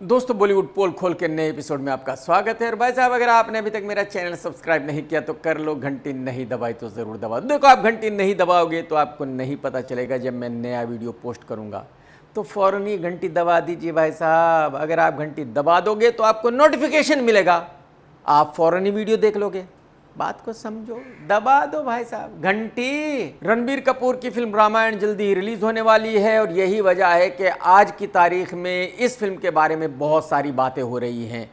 दोस्तों बॉलीवुड पोल खोल के नए एपिसोड में आपका स्वागत है। और भाई साहब, अगर आपने अभी तक मेरा चैनल सब्सक्राइब नहीं किया तो कर लो, घंटी नहीं दबाई तो ज़रूर दबा दो। देखो, आप घंटी नहीं दबाओगे तो आपको नहीं पता चलेगा जब मैं नया वीडियो पोस्ट करूंगा, तो फ़ौरन ही घंटी दबा दीजिए भाई साहब। अगर आप घंटी दबा दोगे तो आपको नोटिफिकेशन मिलेगा, आप फ़ौरन ही वीडियो देख लोगे। बात को समझो, दबा दो भाई साहब घंटी। रणबीर कपूर की फिल्म रामायण जल्दी ही रिलीज होने वाली है और यही वजह है कि आज की तारीख में इस फिल्म के बारे में बहुत सारी बातें हो रही हैं,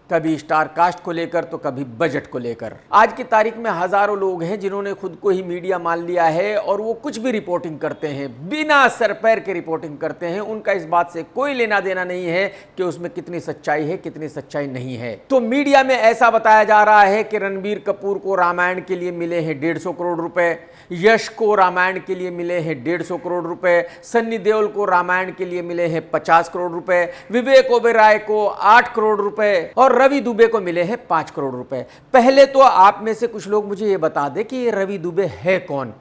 कभी स्टार कास्ट को लेकर तो कभी बजट को लेकर। आज की तारीख में हजारों लोग हैं जिन्होंने खुद को ही मीडिया मान लिया है और वो कुछ भी रिपोर्टिंग करते हैं, बिना सर पैर के रिपोर्टिंग करते हैं। उनका इस बात से कोई लेना देना नहीं है कि उसमें कितनी सच्चाई है, कितनी सच्चाई नहीं है। तो मीडिया में ऐसा बताया जा रहा है कि रणबीर कपूर को रामायण के लिए मिले हैं 150 करोड़ रुपए, यश को रामायण के लिए मिले हैं 150 करोड़ रुपए, सन्नी देओल को रामायण के लिए मिले हैं 50 करोड़ रुपए, विवेक ओबेरॉय को 8 करोड़ रुपए और रवि दुबे को मिले हैं 5 करोड़ रुपए। पहले तो आप में से कुछ लोग मुझे यह बता दें कि ये रवि दुबे है कौन।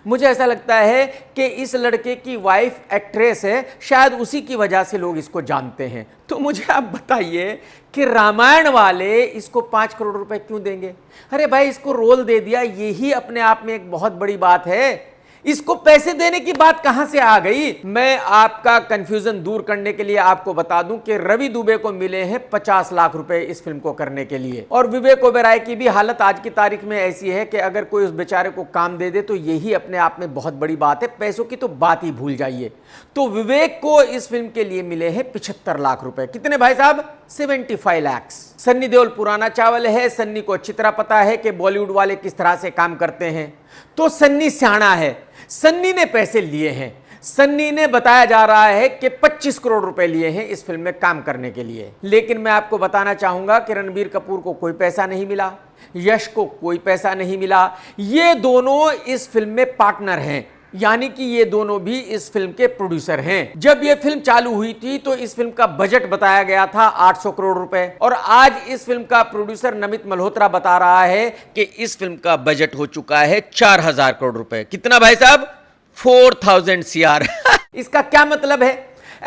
मुझे ऐसा लगता है कि इस लड़के की वाइफ एक्ट्रेस है, शायद उसी की वजह से लोग इसको जानते हैं। तो मुझे आप बताइए कि रामायण वाले इसको 5 करोड़ रुपए क्यों देंगे? अरे भाई, इसको रोल दे दिया, यही अपने आप में एक बहुत बड़ी बात है। इसको पैसे देने की बात कहां से आ गई? मैं आपका कंफ्यूजन दूर करने के लिए आपको बता दूं कि रवि दुबे को मिले हैं 50 लाख रुपए इस फिल्म को करने के लिए। और विवेक ओबेरॉय की भी हालत आज की तारीख में ऐसी है कि अगर कोई उस बेचारे को काम दे दे तो यही अपने आप में बहुत बड़ी बात है। पैसों की तो बात ही भूल जाइए। तो विवेक को इस फिल्म के लिए मिले हैं 75 लाख रुपए। कितने भाई साहब? 75 लाख। सन्नी देओल पुराना चावल है, सन्नी को अच्छी तरह पता है कि बॉलीवुड वाले किस तरह से काम करते हैं। तो सन्नी सियाना है, सन्नी ने पैसे लिए हैं। सन्नी ने बताया जा रहा है कि 25 करोड़ रुपए लिए हैं इस फिल्म में काम करने के लिए। लेकिन मैं आपको बताना चाहूंगा कि रणबीर कपूर को कोई पैसा नहीं मिला, यश को कोई पैसा नहीं मिला। ये दोनों इस फिल्म में पार्टनर हैं, यानी कि ये दोनों भी इस फिल्म के प्रोड्यूसर हैं। जब ये फिल्म चालू हुई थी तो इस फिल्म का बजट बताया गया था 800 करोड़ रुपए और आज इस फिल्म का प्रोड्यूसर नमित मल्होत्रा बता रहा है कि इस फिल्म का बजट हो चुका है 4000 करोड़ रुपए। कितना भाई साहब? 4000 CR। इसका क्या मतलब है?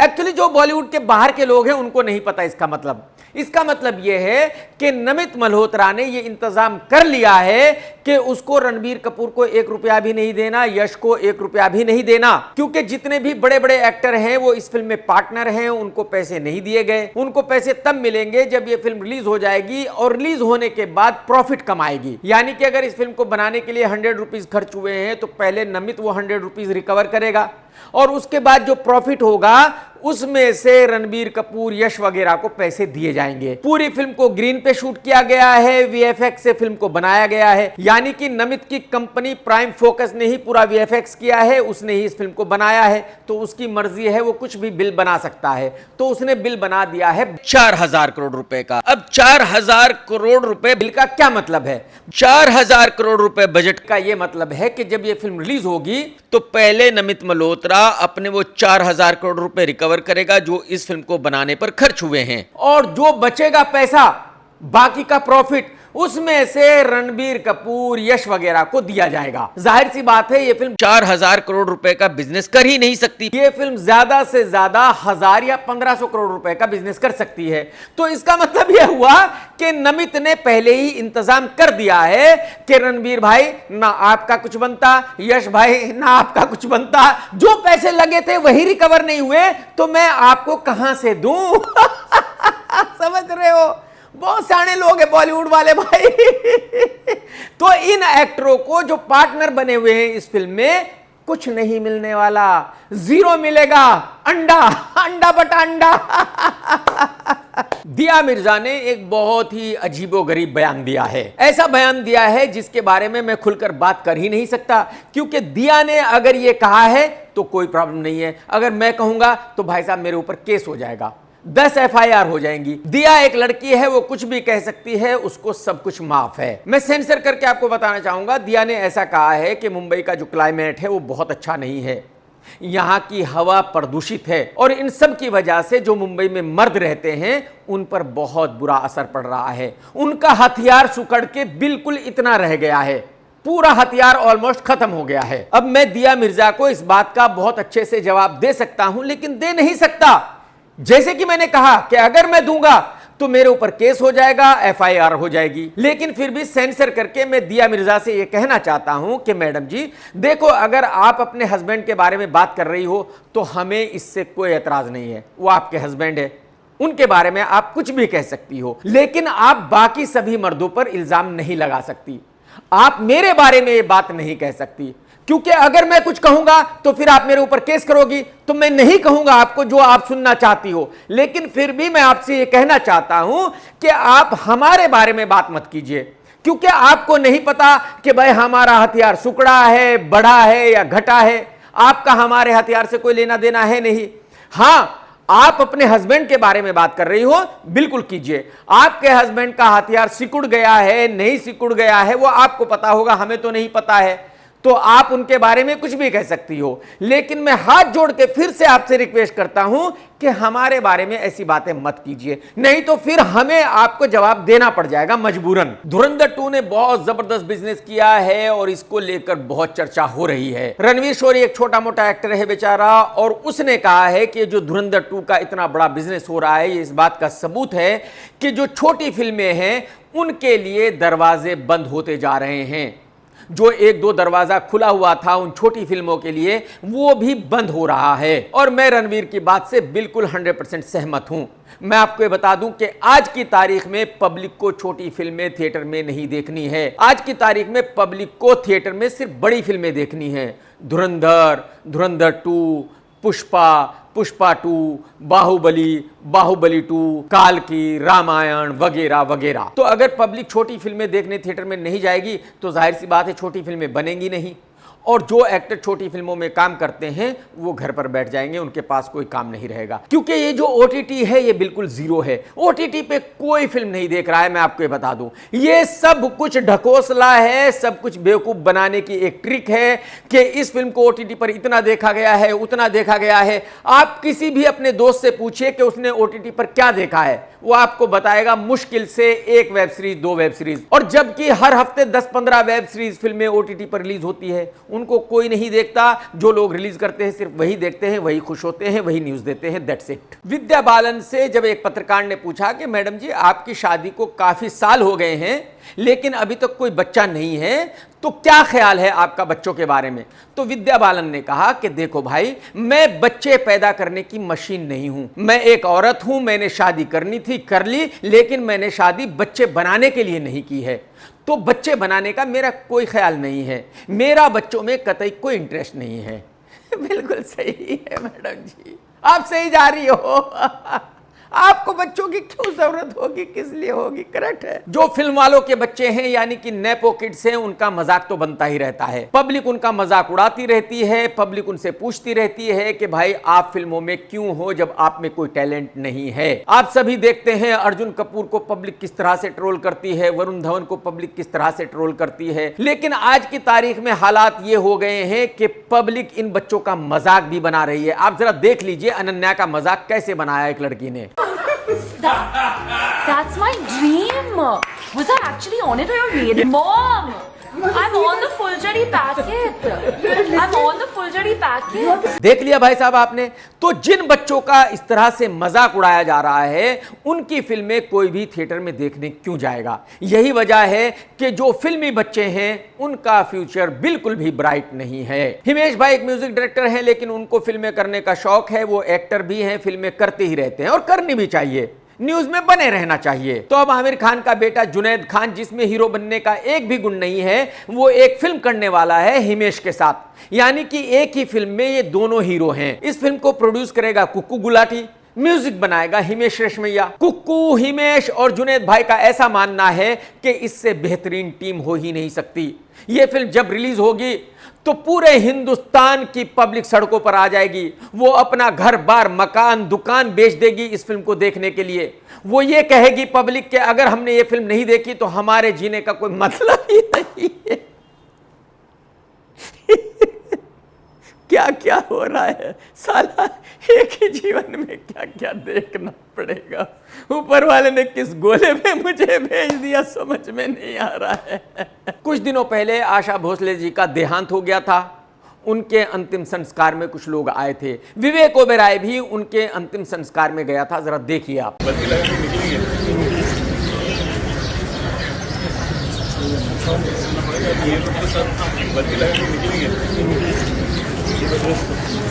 एक्चुअली जो बॉलीवुड के बाहर के लोग हैं उनको नहीं पता इसका मतलब। इसका मतलब यह है कि नमित मल्होत्रा ने यह इंतजाम कर लिया है कि उसको रणबीर कपूर को 1 रुपया भी नहीं देना, यश को 1 रुपया भी नहीं देना, क्योंकि जितने भी बड़े बड़े एक्टर हैं वो इस फिल्म में पार्टनर हैं। उनको पैसे नहीं दिए गए। उनको पैसे तब मिलेंगे जब यह फिल्म रिलीज हो जाएगी और रिलीज होने के बाद प्रॉफिट कमाएगी। यानी कि अगर इस फिल्म को बनाने के लिए 100 रुपीज खर्च हुए हैं तो पहले नमित वो 100 रुपीज रिकवर करेगा और उसके बाद जो प्रॉफिट होगा उसमें से रणबीर कपूर, यश वगैरह को पैसे दिए जाएंगे। पूरी फिल्म को ग्रीन पे शूट किया गया है, वीएफएक्स से फिल्म को बनाया गया है। यानी कि नमित की कंपनी प्राइम फोकस ने ही पूरा वीएफएक्स किया है, उसने ही इस फिल्म को बनाया है। तो उसकी मर्जी है, वो कुछ भी बिल बना सकता है। तो उसने बिल बना दिया है 4000 करोड़ रुपए का। अब 4000 करोड़ रुपए बिल का क्या मतलब है? 4000 करोड़ रुपए बजट का यह मतलब है कि जब यह फिल्म रिलीज होगी तो पहले नमित मल्होत्रा अपने वो 4000 करोड़ रुपए रिकवर करेगा जो इस फिल्म को बनाने पर खर्च हुए हैं, और जो बचेगा पैसा, बाकी का प्रॉफिट, उसमें से रणबीर कपूर, यश वगैरह को दिया जाएगा। जाहिर सी बात है ये फिल्म 4000 करोड़ रुपए का बिजनेस कर ही नहीं सकती। ये फिल्म ज्यादा से ज्यादा 1000 या 1500 करोड़ रुपए का बिजनेस कर सकती है। तो इसका मतलब यह हुआ कि नमित ने पहले ही इंतजाम कर दिया है कि रणबीर भाई ना आपका कुछ बनता, यश भाई ना आपका कुछ बनता, जो पैसे लगे थे वही रिकवर नहीं हुए तो मैं आपको कहां से दूं? समझ रहे हो? बहुत सारे लोग हैं बॉलीवुड वाले भाई। तो इन एक्टरों को जो पार्टनर बने हुए हैं इस फिल्म में कुछ नहीं मिलने वाला, 0 मिलेगा। अंडा, अंडा बटा अंडा। दिया मिर्जा ने एक बहुत ही अजीबोगरीब बयान दिया है। ऐसा बयान दिया है जिसके बारे में मैं खुलकर बात कर ही नहीं सकता, क्योंकि दिया ने अगर यह कहा है तो कोई प्रॉब्लम नहीं है। अगर मैं कहूंगा तो भाई साहब मेरे ऊपर केस हो जाएगा, 10 FIR हो जाएंगी। दिया एक लड़की है, वो कुछ भी कह सकती है, उसको सब कुछ माफ है। मैं सेंसर करके आपको बताना चाहूंगा, दिया ने ऐसा कहा है कि मुंबई का जो क्लाइमेट है वो बहुत अच्छा नहीं है, यहां की हवा प्रदूषित है और इन सब की वजह से जो मुंबई में मर्द रहते हैं उन पर बहुत बुरा असर पड़ रहा है। उनका हथियार सुकड़ के बिल्कुल इतना रह गया है, पूरा हथियार ऑलमोस्ट खत्म हो गया है। अब मैं दिया मिर्जा को इस बात का बहुत अच्छे से जवाब दे सकता हूं, लेकिन दे नहीं सकता, जैसे कि मैंने कहा कि अगर मैं दूंगा तो मेरे ऊपर केस हो जाएगा, एफआईआर हो जाएगी। लेकिन फिर भी सेंसर करके मैं दिया मिर्जा से यह कहना चाहता हूं कि मैडम जी देखो, अगर आप अपने हस्बैंड के बारे में बात कर रही हो तो हमें इससे कोई एतराज नहीं है, वो आपके हस्बैंड है, उनके बारे में आप कुछ भी कह सकती हो, लेकिन आप बाकी सभी मर्दों पर इल्जाम नहीं लगा सकती। आप मेरे बारे में यह बात नहीं कह सकती, क्योंकि अगर मैं कुछ कहूंगा तो फिर आप मेरे ऊपर केस करोगी, तो मैं नहीं कहूंगा आपको जो आप सुनना चाहती हो। लेकिन फिर भी मैं आपसे यह कहना चाहता हूं कि आप हमारे बारे में बात मत कीजिए, क्योंकि आपको नहीं पता कि भाई हमारा हथियार सुकड़ा है, बढ़ा है या घटा है। आपका हमारे हथियार से कोई लेना देना है नहीं। हां, आप अपने हस्बैंड के बारे में बात कर रही हो, बिल्कुल कीजिए। आपके हस्बैंड का हथियार सिकुड़ गया है, नहीं सिकुड़ गया है, वो आपको पता होगा, हमें तो नहीं पता है, तो आप उनके बारे में कुछ भी कह सकती हो। लेकिन मैं हाथ जोड़ के फिर से आपसे रिक्वेस्ट करता हूं कि हमारे बारे में ऐसी बातें मत कीजिए, नहीं तो फिर हमें आपको जवाब देना पड़ जाएगा मजबूरन। धुरंधर 2 ने बहुत जबरदस्त बिजनेस किया है और इसको लेकर बहुत चर्चा हो रही है। रणवीर शोरी एक छोटा मोटा एक्टर है बेचारा, और उसने कहा है कि जो धुरंधर 2 का इतना बड़ा बिजनेस हो रहा है, ये इस बात का सबूत है कि जो छोटी फिल्में हैं उनके लिए दरवाजे बंद होते जा रहे हैं। जो 1-2 दरवाजा खुला हुआ था उन छोटी फिल्मों के लिए, वो भी बंद हो रहा है। और मैं रणवीर की बात से बिल्कुल 100% सहमत हूं। मैं आपको ये बता दूं कि आज की तारीख में पब्लिक को छोटी फिल्में थिएटर में नहीं देखनी है। आज की तारीख में पब्लिक को थिएटर में सिर्फ बड़ी फिल्में देखनी है। धुरंधर, धुरंधर 2, पुष्पा 2, बाहुबली 2, काल्की, रामायण वगैरह वगैरह। तो अगर पब्लिक छोटी फिल्में देखने थिएटर में नहीं जाएगी तो जाहिर सी बात है छोटी फिल्में बनेंगी नहीं, और जो एक्टर छोटी फिल्मों में काम करते हैं वो घर पर बैठ जाएंगे, उनके पास कोई काम नहीं रहेगा। क्योंकि ये जो ओटीटी है ये बिल्कुल जीरो है, ओटीटी पे कोई फिल्म नहीं देख रहा है। मैं आपको ये बता दूं, ये सब कुछ ढकोसला है, सब कुछ बेवकूफ बनाने की एक ट्रिक है कि इस फिल्म को ओटीटी पर इतना देखा गया है, उतना देखा गया है। आप किसी भी अपने दोस्त से पूछिए कि उसने ओटीटी पर क्या देखा है, वो आपको बताएगा मुश्किल से 1 वेब सीरीज, 2 वेब सीरीज। और जबकि हर हफ्ते 10-15 वेब सीरीज फिल्में ओटीटी पर रिलीज होती है, उनको कोई नहीं देखता। जो लोग रिलीज करते हैं सिर्फ वही देखते हैं, वही खुश होते हैं, वही न्यूज देते हैं, दैट्स इट। विद्या बालन से जब एक पत्रकार ने पूछा कि मैडम जी आपकी शादी को काफी साल हो गए हैं लेकिन अभी तक कोई बच्चा नहीं है, तो क्या ख्याल है आपका बच्चों के बारे में? तो विद्या बालन ने कहा कि देखो भाई, मैं बच्चे पैदा करने की मशीन नहीं हूं। मैं एक औरत हूं, मैंने शादी करनी थी, कर ली, लेकिन मैंने शादी बच्चे बनाने के लिए नहीं की है। तो बच्चे बनाने का मेरा कोई ख्याल नहीं है, मेरा बच्चों में कतई कोई इंटरेस्ट नहीं है। बिल्कुल सही है मैडम जी, आप सही जा रही हो। आपको बच्चों की क्यों जरूरत होगी, किस लिए होगी? करेक्ट है। जो फिल्म वालों के बच्चे हैं यानी कि नेपो किड्स हैं, उनका मजाक तो बनता ही रहता है। पब्लिक उनका मजाक उड़ाती रहती है, पब्लिक उनसे पूछती रहती है कि भाई आप फिल्मों में क्यों हो जब आप में कोई टैलेंट नहीं है। आप सभी देखते हैं अर्जुन कपूर को पब्लिक किस तरह से ट्रोल करती है, वरुण धवन को पब्लिक किस तरह से ट्रोल करती है। लेकिन आज की तारीख में हालात ये हो गए हैं कि पब्लिक इन बच्चों का मजाक भी बना रही है। आप जरा देख लीजिए अनन्या का मजाक कैसे बनाया एक लड़की ने। That's my dream. Was I actually on it or you made it? Mom, I'm on the Fulgari packet. I'm on the Fulgari packet. देख लिया भाई साहब आपने? तो जिन बच्चों का इस तरह से मजाक उड़ाया जा रहा है उनकी फिल्में कोई भी थिएटर में देखने क्यों जाएगा? यही वजह है कि जो फिल्मी बच्चे हैं उनका फ्यूचर बिल्कुल भी ब्राइट नहीं है। हिमेश भाई एक म्यूजिक डायरेक्टर हैं, लेकिन उनको फिल्में करने का शौक है, वो एक्टर भी हैं, फिल्में करते ही रहते हैं और करनी भी चाहिए, न्यूज में बने रहना चाहिए। तो अब आमिर खान का बेटा जुनैद खान, जिसमें हीरो बनने का एक भी गुण नहीं है, वो एक फिल्म करने वाला है हिमेश के साथ, यानी कि एक ही फिल्म में ये दोनों हीरो हैं। इस फिल्म को प्रोड्यूस करेगा कुक्कू गुलाटी, म्यूजिक बनाएगा हिमेश रेशमैया। कुक्कू, हिमेश और जुनैद भाई का ऐसा मानना है कि इससे बेहतरीन टीम हो ही नहीं सकती। यह फिल्म जब रिलीज होगी तो पूरे हिंदुस्तान की पब्लिक सड़कों पर आ जाएगी। वो अपना घर बार, मकान, दुकान बेच देगी इस फिल्म को देखने के लिए। वो ये कहेगी पब्लिक के अगर हमने ये फिल्म नहीं देखी तो हमारे जीने का कोई मतलब ही नहीं है। क्या क्या हो रहा है साला, एक ही जीवन में क्या क्या देखना पड़ेगा। ऊपर वाले ने किस गोले में मुझे भेज दिया समझ में नहीं आ रहा है। कुछ दिनों पहले आशा भोसले जी का देहांत हो गया था उनके अंतिम संस्कार में कुछ लोग आए थे। विवेक ओबेरॉय भी उनके अंतिम संस्कार में गया था। जरा देखिए आप।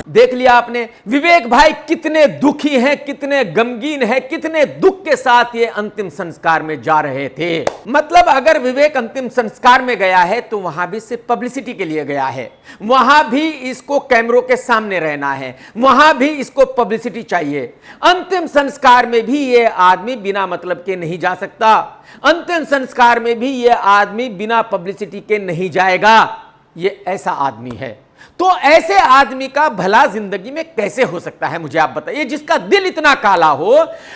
देख लिया आपने, विवेक भाई कितने दुखी हैं, कितने गमगीन हैं, कितने दुख के साथ ये अंतिम संस्कार में जा रहे थे। मतलब अगर विवेक अंतिम संस्कार में गया है तो वहां भी सिर्फ पब्लिसिटी के लिए गया है, वहां भी इसको कैमरों के सामने रहना है, वहां भी इसको पब्लिसिटी चाहिए। अंतिम संस्कार में भी ये आदमी बिना मतलब के नहीं जा सकता, अंतिम संस्कार में भी ये आदमी बिना पब्लिसिटी के नहीं जाएगा। ये ऐसा आदमी है। तो ऐसे आदमी का भला जिंदगी में कैसे हो सकता है, मुझे आप बताइए। जिसका दिल इतना काला हो,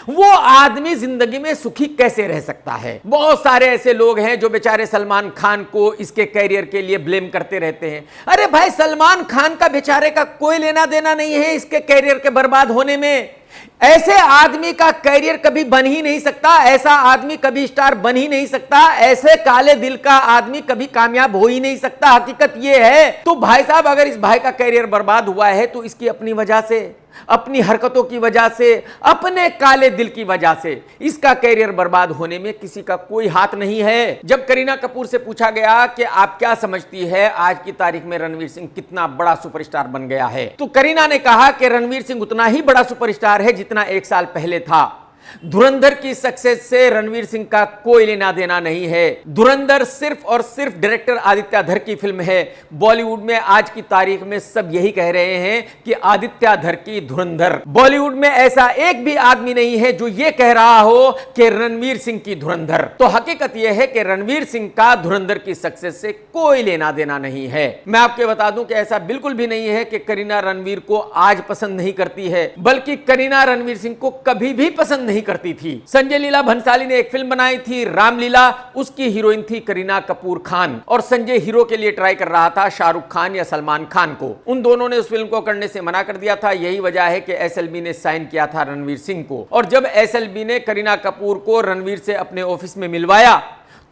वो आदमी जिंदगी में सुखी कैसे रह सकता है। बहुत सारे ऐसे लोग हैं जो बेचारे सलमान खान को इसके कैरियर के लिए ब्लेम करते रहते हैं। अरे भाई, सलमान खान का बेचारे का कोई लेना देना नहीं है इसके कैरियर के बर्बाद होने में। ऐसे आदमी का कैरियर कभी बन ही नहीं सकता, ऐसा आदमी कभी स्टार बन ही नहीं सकता, ऐसे काले दिल का आदमी कभी कामयाब हो ही नहीं सकता। हकीकत यह है। तो भाई साहब, अगर इस भाई का कैरियर बर्बाद हुआ है तो इसकी अपनी वजह से, अपनी हरकतों की वजह से, अपने काले दिल की वजह से इसका कैरियर बर्बाद होने में किसी का कोई हाथ नहीं है। जब करीना कपूर से पूछा गया कि आप क्या समझती है आज की तारीख में रणवीर सिंह कितना बड़ा सुपरस्टार बन गया है, तो करीना ने कहा कि रणवीर सिंह उतना ही बड़ा सुपरस्टार है जितना एक साल पहले था। धुरंधर की सक्सेस से रणवीर सिंह का कोई लेना देना नहीं है। धुरंधर सिर्फ और सिर्फ डायरेक्टर आदित्य धर की फिल्म है। बॉलीवुड में आज की तारीख में सब यही कह रहे हैं कि आदित्य धर की धुरंधर। बॉलीवुड में ऐसा एक भी आदमी नहीं है जो ये कह रहा हो कि रणवीर सिंह की धुरंधर। तो हकीकत यह है कि रणवीर सिंह का धुरंधर की सक्सेस से कोई लेना देना नहीं है। मैं आपको बता दूं कि ऐसा बिल्कुल भी नहीं है कि करीना रणवीर को आज पसंद नहीं करती है, बल्कि करीना रणवीर सिंह को कभी भी पसंद नहीं करती थी। संजय लीला भंसाली ने एक फिल्म बनाई थी रामलीला, उसकी हीरोइन थी करीना कपूर खान, और संजय हीरो के लिए ट्राई कर रहा था शाहरुख खान या सलमान खान को। उन दोनों ने उस फिल्म को करने से मना कर दिया था। यही वजह है कि एसएलबी ने साइन किया था रणवीर सिंह को, और जब एसएलबी ने करीना कपूर को रणवीर से अपने ऑफिस में मिलवाया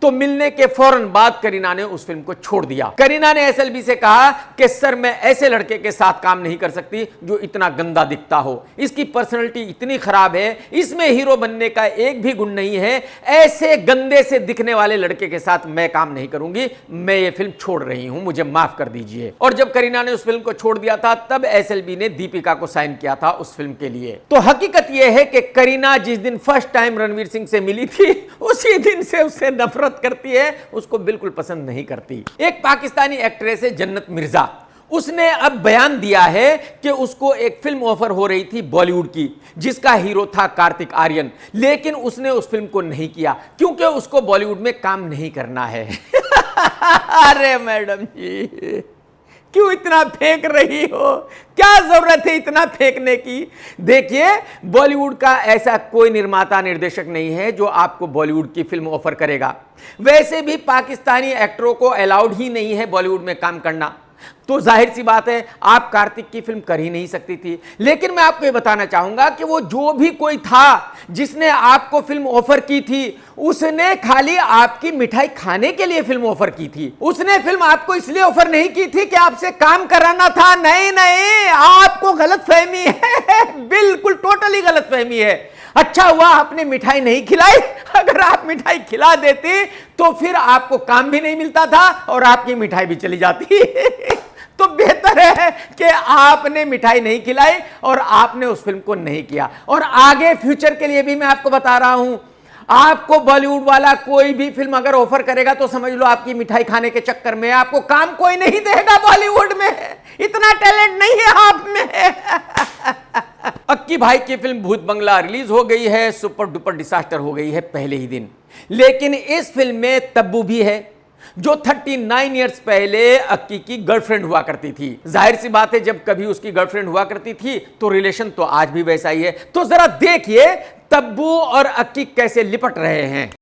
तो मिलने के फौरन बाद करीना ने उस फिल्म को छोड़ दिया। करीना ने एसएलबी से कहा कि सर, मैं ऐसे लड़के के साथ काम नहीं कर सकती जो इतना गंदा दिखता हो, इसकी पर्सनैलिटी इतनी खराब है, इसमें हीरो बनने का एक भी गुण नहीं है, ऐसे गंदे से दिखने वाले लड़के के साथ मैं काम नहीं करूंगी, मैं ये फिल्म छोड़ रही हूं, मुझे माफ कर दीजिए। और जब करीना ने उस फिल्म को छोड़ दिया था तब एसएलबी ने दीपिका को साइन किया था उस फिल्म के लिए। तो हकीकत यह है कि करीना जिस दिन फर्स्ट टाइम रणवीर सिंह से मिली थी उसी दिन से उससे नफरत करती है, उसको बिल्कुल पसंद नहीं करती। एक पाकिस्तानी एक्ट्रेस है जन्नत मिर्जा, उसने अब बयान दिया है कि उसको एक फिल्म ऑफर हो रही थी बॉलीवुड की जिसका हीरो था कार्तिक आर्यन, लेकिन उसने उस फिल्म को नहीं किया क्योंकि उसको बॉलीवुड में काम नहीं करना है। अरे मैडम जी, क्यों इतना फेंक रही हो, क्या जरूरत है इतना फेंकने की। देखिए, बॉलीवुड का ऐसा कोई निर्माता निर्देशक नहीं है जो आपको बॉलीवुड की फिल्म ऑफर करेगा। वैसे भी पाकिस्तानी एक्टरों को अलाउड ही नहीं है बॉलीवुड में काम करना, तो जाहिर सी बात है आप कार्तिक की फिल्म कर ही नहीं सकती थी। लेकिन मैं आपको ये बताना चाहूंगा कि वो जो भी कोई था जिसने आपको फिल्म ऑफर की थी, उसने खाली आपकी मिठाई खाने के लिए फिल्म ऑफर की थी। उसने फिल्म आपको इसलिए ऑफर नहीं की थी कि आपसे काम कराना था। नहीं नहीं, आपको गलतफहमी है, बिल्कुल टोटली गलतफहमी है। अच्छा हुआ आपने मिठाई नहीं खिलाई, अगर आप मिठाई खिला देते तो फिर आपको काम भी नहीं मिलता था और आपकी मिठाई भी चली जाती। तो बेहतर है कि आपने मिठाई नहीं खिलाई और आपने उस फिल्म को नहीं किया। और आगे फ्यूचर के लिए भी मैं आपको बता रहा हूं, आपको बॉलीवुड वाला कोई भी फिल्म अगर ऑफर करेगा तो समझ लो आपकी मिठाई खाने के चक्कर में आपको काम कोई नहीं देगा। बॉलीवुड में इतना टैलेंट नहीं है आप में। अक्की भाई की फिल्म भूत बंगला रिलीज हो गई है, सुपर डुपर डिजास्टर हो गई है पहले ही दिन। लेकिन इस फिल्म में तब्बू भी है जो 39 इयर्स पहले अक्की की गर्लफ्रेंड हुआ करती थी। जाहिर सी बात है, जब कभी उसकी गर्लफ्रेंड हुआ करती थी तो रिलेशन तो आज भी वैसा ही है। तो जरा देखिए तब्बू और अक्की कैसे लिपट रहे हैं।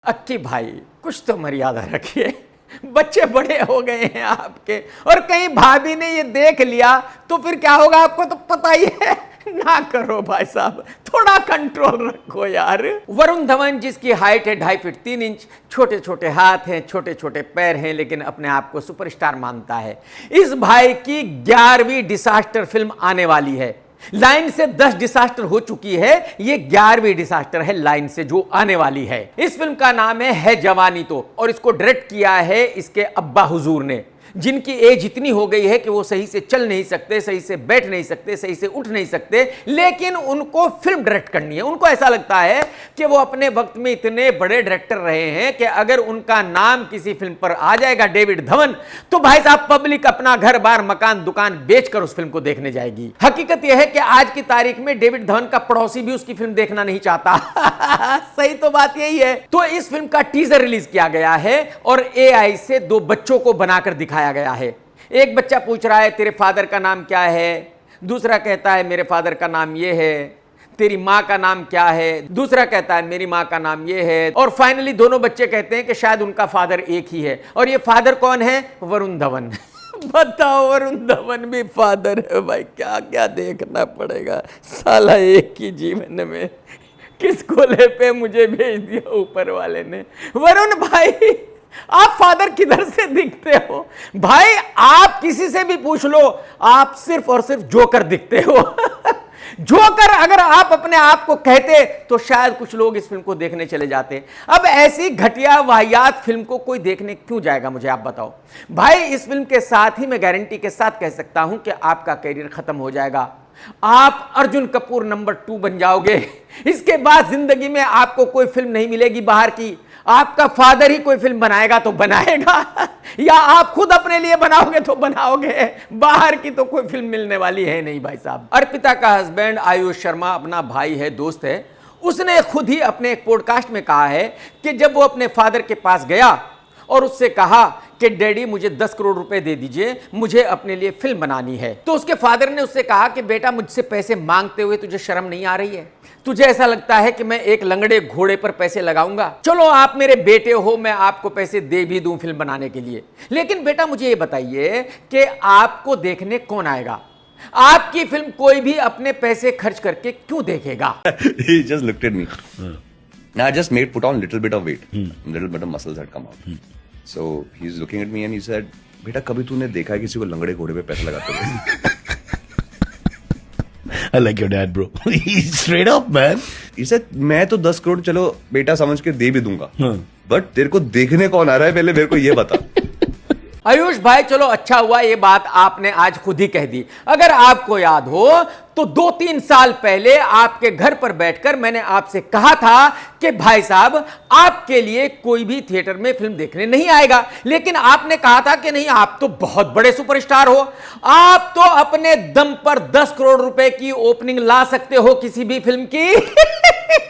अक्की भाई, कुछ तो मर्यादा रखिए, बच्चे बड़े हो गए हैं आपके, और कहीं भाभी ने ये देख लिया तो फिर क्या होगा आपको तो पता ही है। ना करो भाई साहब, थोड़ा कंट्रोल रखो यार। वरुण धवन जिसकी हाइट है 2.5 फीट 3 इंच, छोटे छोटे हाथ हैं, छोटे छोटे पैर हैं, लेकिन अपने आप को सुपरस्टार मानता है। इस भाई की 11वीं डिसास्टर फिल्म आने वाली है। लाइन से 10 डिसास्टर हो चुकी है, ये 11वीं डिसास्टर है लाइन से जो आने वाली है। इस फिल्म का नाम है जवानी तो, और इसको डायरेक्ट किया है इसके अब्बा हुजूर ने, जिनकी एज इतनी हो गई है कि वो सही से चल नहीं सकते, सही से बैठ नहीं सकते, सही से उठ नहीं सकते, लेकिन उनको फिल्म डायरेक्ट करनी है। उनको ऐसा लगता है कि वो अपने वक्त में इतने बड़े डायरेक्टर रहे हैं कि अगर उनका नाम किसी फिल्म पर आ जाएगा डेविड धवन, तो भाई साहब पब्लिक अपना घर बार मकान दुकान बेचकर उस फिल्म को देखने जाएगी। हकीकत यह है कि आज की तारीख में डेविड धवन का पड़ोसी भी उसकी फिल्म देखना नहीं चाहता। सही तो बात यही है। तो इस फिल्म का टीजर रिलीज किया गया है और AI से 2 बच्चों को बनाकर दिखाया गया है। एक बच्चा पूछ रहा है तेरे फादर का नाम क्या है, दूसरा कहता है मेरे फादर का नाम ये है। तेरी माँ का नाम क्या है, दूसरा कहता है मेरी माँ का नाम ये है। और फाइनली दोनों बच्चे कहते हैं कि शायद उनका फादर एक ही है, और ये फादर कौन है? वरुण धवन। बताओ, वरुण धवन भी फादर है भाई। क्या क्या देखना पड़ेगा साला एक ही जीवन में। किस कोले पे मुझे भेज दिया ऊपर वाले ने। वरुण भाई आप फादर किधर से दिखते हो भाई? आप किसी से भी पूछ लो, आप सिर्फ और सिर्फ जोकर दिखते हो। जोकर अगर आप अपने आप को कहते तो शायद कुछ लोग इस फिल्म को देखने चले जाते। अब ऐसी घटिया वाहियात फिल्म को कोई देखने क्यों जाएगा, मुझे आप बताओ भाई। इस फिल्म के साथ ही मैं गारंटी के साथ कह सकता हूं कि आपका करियर खत्म हो जाएगा। आप अर्जुन कपूर नंबर 2 बन जाओगे। इसके बाद जिंदगी में आपको कोई फिल्म नहीं मिलेगी बाहर की। आपका फादर ही कोई फिल्म बनाएगा तो बनाएगा, या आप खुद अपने लिए बनाओगे तो बनाओगे। बाहर की तो कोई फिल्म मिलने वाली है नहीं भाई साहब। अर्पिता का हस्बैंड आयुष शर्मा अपना भाई है, दोस्त है। उसने खुद ही अपने एक पॉडकास्ट में कहा है कि जब वो अपने फादर के पास गया और उससे कहा कि डैडी मुझे 10 करोड़ रुपए दे दीजिए, मुझे अपने लिए फिल्म बनानी है, तो उसके फादर ने उससे कहा कि बेटा मुझसे पैसे मांगते हुए तुझे शर्म नहीं आ रही है? तुझे ऐसा लगता है कि मैं एक लंगड़े घोड़े पर पैसे लगाऊंगा? चलो आप मेरे बेटे हो, मैं आपको पैसे दे भी दूं फिल्म बनाने के लिए, लेकिन बेटा मुझे ये बताइए कि आपको देखने कौन आएगा? आपकी फिल्म कोई भी अपने पैसे खर्च करके क्यों देखेगा? He just looked at me. Now I just put on little bit of weight, little bit of muscles had come out. So he's looking at me and he said, "बेटा कभी तूने देखा है किसी को लंगड़े घोड़े पे पैसा लगाते हुए?" I like your dad, bro. He's straight up, man. He said, "मैं तो 10 करोड़ चलो बेटा समझ के दे भी दूंगा, बट तेरे को देखने कौन आ रहा है पहले मेरे को ये बता." आयुष भाई चलो अच्छा हुआ ये बात आपने आज खुद ही कह दी। अगर आपको याद हो तो 2-3 साल पहले आपके घर पर बैठकर मैंने आपसे कहा था कि भाई साहब आपके लिए कोई भी थिएटर में फिल्म देखने नहीं आएगा, लेकिन आपने कहा था कि नहीं आप तो बहुत बड़े सुपरस्टार हो, आप तो अपने दम पर 10 करोड़ रुपए की ओपनिंग ला सकते हो किसी भी फिल्म की।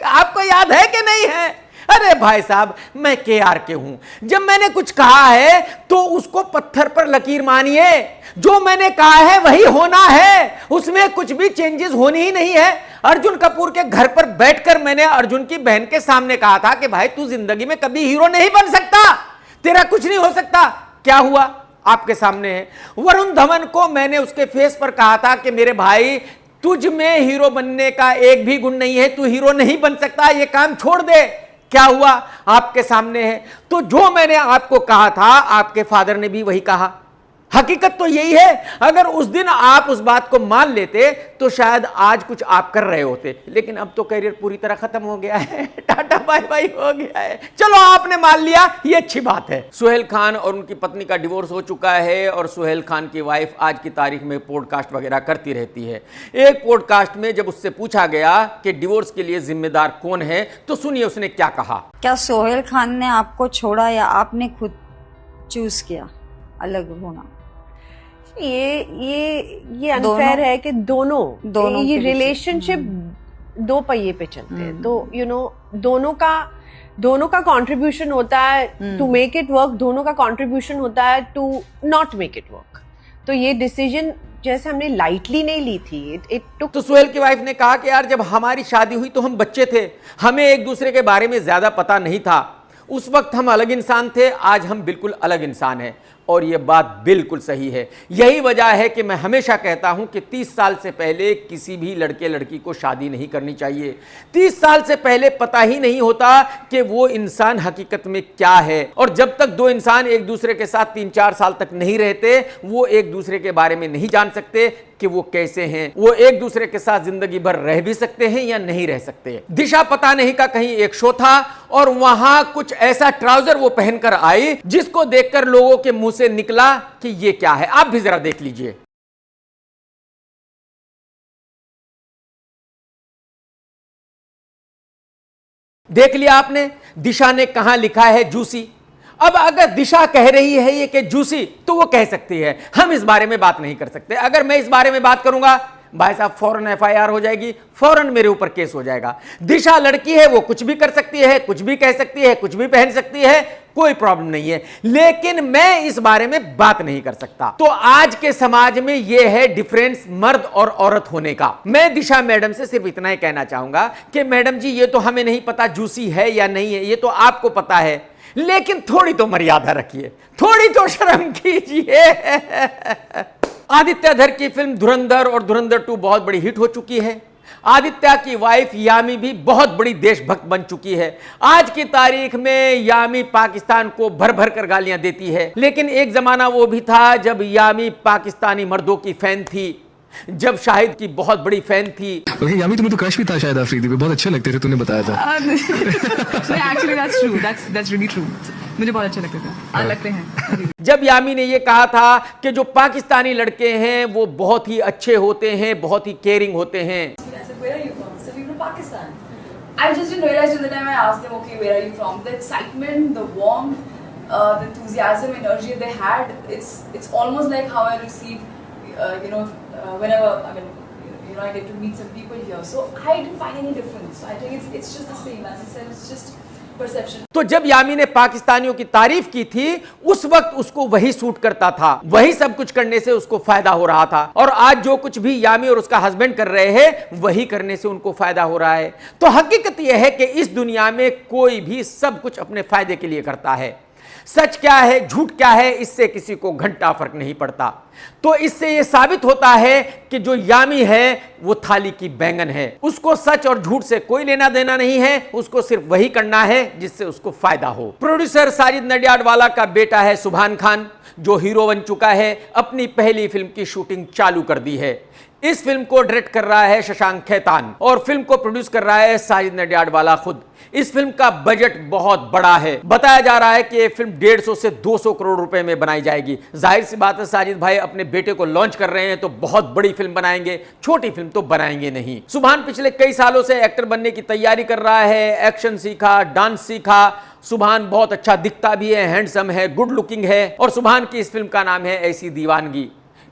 आपको याद है कि नहीं है? अरे भाई साहब मैं KRK हूं, जब मैंने कुछ कहा है तो उसको पत्थर पर लकीर मानिए। जो मैंने कहा है वही होना है, उसमें कुछ भी चेंजेस होनी ही नहीं है। अर्जुन कपूर के घर पर बैठकर मैंने अर्जुन की बहन के सामने कहा था कि भाई तू जिंदगी में कभी हीरो नहीं बन सकता, तेरा कुछ नहीं हो सकता। क्या हुआ? आपके सामने है। वरुण धवन को मैंने उसके फेस पर कहा था कि मेरे भाई तुझ में हीरो बनने का एक भी गुण नहीं है, तू हीरो नहीं बन सकता, ये काम छोड़ दे। क्या हुआ? आपके सामने है। तो जो मैंने आपको कहा था आपके फादर ने भी वही कहा। हकीकत तो यही है। अगर उस दिन आप उस बात को मान लेते तो शायद आज कुछ आप कर रहे होते, लेकिन अब तो करियर पूरी तरह खत्म हो गया है। टाटा बाय बाय हो गया है। चलो आपने मान लिया, ये अच्छी बात है। सुहेल खान और उनकी पत्नी का डिवोर्स हो चुका है और सुहेल खान की वाइफ आज की तारीख में पॉडकास्ट वगैरह करती रहती है। एक पॉडकास्ट में जब उससे पूछा गया कि डिवोर्स के लिए जिम्मेदार कौन है, तो सुनिए उसने क्या कहा। क्या सोहेल खान ने आपको छोड़ा या आपने खुद चूज किया अलग होना? ये अनफेयर है कि दोनों ये रिलेशनशिप 2 पहिए पे चलते हैं, तो दोनों का कंट्रीब्यूशन होता है टू मेक इट वर्क, दोनों का कंट्रीब्यूशन होता है to not make it work. तो ये डिसीजन जैसे हमने लाइटली नहीं ली थी, इट टुक। तो सुहेल की वाइफ ने कहा कि यार जब हमारी शादी हुई तो हम बच्चे थे, हमें एक दूसरे के बारे में ज्यादा पता नहीं था। उस वक्त हम अलग इंसान थे, आज हम बिल्कुल अलग इंसान हैं। और यह बात बिल्कुल सही है। यही वजह है कि मैं हमेशा कहता हूं कि 30 साल से पहले किसी भी लड़के लड़की को शादी नहीं करनी चाहिए। 30 साल से पहले पता ही नहीं होता कि वो इंसान हकीकत में क्या है, और जब तक दो इंसान एक दूसरे के साथ 3-4 साल तक नहीं रहते, वो एक दूसरे के बारे में नहीं जान सकते कि वो कैसे हैं। वो एक दूसरे के साथ जिंदगी भर रह भी सकते हैं या नहीं रह सकते। दिशा पता नहीं का कहीं एक शो था और वहां कुछ ऐसा ट्राउजर वो पहनकर आई जिसको देखकर लोगों के मुंह से निकला कि ये क्या है। आप भी जरा देख लीजिए। देख लिया आपने, दिशा ने कहां लिखा है जूसी। अब अगर दिशा कह रही है ये कि जूसी, तो वो कह सकती है, हम इस बारे में बात नहीं कर सकते। अगर मैं इस बारे में बात करूंगा, भाई साहब फौरन FIR हो जाएगी, फौरन मेरे ऊपर केस हो जाएगा। दिशा लड़की है, वो कुछ भी कर सकती है, कुछ भी कह सकती है, कुछ भी पहन सकती है, कोई प्रॉब्लम नहीं है, लेकिन मैं इस बारे में बात नहीं कर सकता। तो आज के समाज में यह है डिफरेंस मर्द और औरत होने का। मैं दिशा मैडम से सिर्फ इतना ही कहना चाहूंगा कि मैडम जी, ये तो हमें नहीं पता जूसी है या नहीं है, ये तो आपको पता है, लेकिन थोड़ी तो मर्यादा रखिए, थोड़ी तो शर्म कीजिए। आदित्य धर की फिल्म धुरंधर और धुरंधर 2 बहुत बड़ी हिट हो चुकी है। आदित्य की वाइफ यामी भी बहुत बड़ी देशभक्त बन चुकी है। आज की तारीख में यामी पाकिस्तान को भर भर कर गालियां देती है, लेकिन एक जमाना वो भी था जब यामी पाकिस्तानी मर्दों की फैन थी, जब शाहिद की बहुत बड़ी फैन थी। यामी तुम्हें तो क्रश भी था शायद अफरीदी पे, बहुत अच्छे लगते थे, तूने बताया था। Actually that's true, that's really true. मुझे बहुत अच्छे लगते हैं। जब यामी ने ये कहा था कि जो पाकिस्तानी लड़के हैं वो बहुत ही अच्छे होते हैं, बहुत ही केयरिंग होते हैं। Where are you from? So we from Pakistan. I just didn't realize till the time I asked them, okay, where are you from? The excitement, the warmth, the enthusiasm, energy they had, it's almost like how I receive, whenever I get to meet some people here. So I didn't find any difference. So I think it's just the same. As I said, it's just perception. तो जब यामी ने पाकिस्तानियों की तारीफ की थी, उस वक्त उसको वही सूट करता था, वही सब कुछ करने से उसको फायदा हो रहा था। और आज जो कुछ भी यामी और उसका हस्बैंड कर रहे हैं, वही करने से उनको फायदा हो रहा है। तो हकीकत यह है कि इस दुनिया में कोई भी सब कुछ अपने फायदे के लिए करता है। सच क्या है, झूठ क्या है, इससे किसी को घंटा फर्क नहीं पड़ता। तो इससे यह साबित होता है कि जो यामी है वो थाली की बैंगन है। उसको सच और झूठ से कोई लेना देना नहीं है, उसको सिर्फ वही करना है जिससे उसको फायदा हो। प्रोड्यूसर साजिद नडियाडवाला का बेटा है सुभान खान, जो हीरो बन चुका है, अपनी पहली फिल्म की शूटिंग चालू कर दी है। इस फिल्म को डायरेक्ट कर रहा है शशांक खेतान और फिल्म को प्रोड्यूस कर रहा है साजिद नडियाडवाला खुद। इस फिल्म का बजट बहुत बड़ा है। बताया जा रहा है कि यह फिल्म 150 से 200 करोड़ रुपए में बनाई जाएगी। जाहिर सी बात है, साजिद भाई अपने बेटे को लॉन्च कर रहे हैं तो बहुत बड़ी फिल्म बनाएंगे, छोटी फिल्म तो बनाएंगे नहीं। सुभान पिछले कई सालों से एक्टर बनने की तैयारी कर रहा है, एक्शन सीखा, डांस सीखा। सुभान बहुत अच्छा दिखता भी है, हैंडसम है, गुड लुकिंग है। और सुभान की इस फिल्म का नाम है ऐसी दीवानगी।